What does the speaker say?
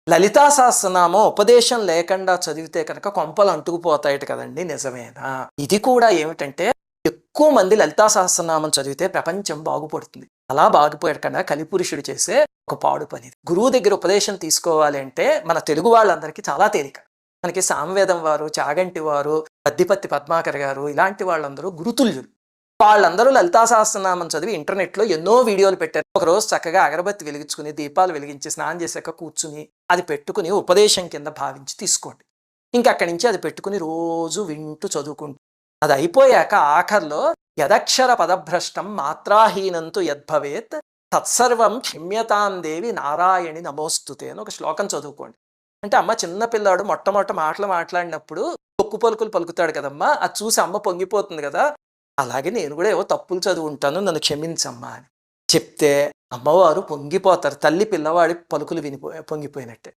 లలితా సహస్రనామం ఉపదేశం లేకుండా చదివితే కనుక కొంపలు అంటుకుపోతాయట కదండి. నిజమేనా? ఇది కూడా ఏమిటంటే ఎక్కువ మంది లలితా సహస్రనామం చదివితే ప్రపంచం బాగుపడుతుంది. అలా బాగుపడకుండా కలిపురుషుడు చేసే ఒక పాడు పని. గురువు దగ్గర ఉపదేశం తీసుకోవాలి అంటే మన తెలుగు వాళ్ళందరికీ చాలా తేలిక. మనకి సామవేదం వారు, చాగంటి వారు, పద్దిపత్తి పద్మాకర్ గారు ఇలాంటి వాళ్ళందరూ గురుతుల్యులు. వాళ్ళందరూ లలితా సహస్రనామం చదివి ఇంటర్నెట్‌లో ఎన్నో వీడియోలు పెట్టారు. ఒకరోజు చక్కగా అగరబత్తి వెలిగించుకొని, దీపాలు వెలిగించి, స్నానం చేశాక కూర్చుని, అది పెట్టుకుని ఉపదేశం కింద భావించి తీసుకోండి. ఇంక అక్కడి నుంచి అది పెట్టుకుని రోజు వింటూ చదువుకుంటూ అది అయిపోయాక ఆఖరిలో యదక్షర పదభ్రష్టం మాత్రాహీనంతు యద్భవేత్ తత్సర్వం క్షమ్యతాం దేవి నారాయణి నమోస్తుతే అని ఒక శ్లోకం చదువుకోండి. అంటే అమ్మ చిన్న పిల్లాడు మొట్టమొదట మాటలు మాట్లాడినప్పుడు పొక్కు పలుకులు పలుకుతాడు కదమ్మా! అది చూసి అమ్మ పొంగిపోతుంది కదా! అలాగే నేను కూడా ఏవో తప్పులు చదువుంటాను, నన్ను క్షమించమ్మా అని చెప్తే అమ్మవారు పొంగిపోతారు. తల్లి పిల్లవాడి పలుకులు పొంగిపోయినట్టే.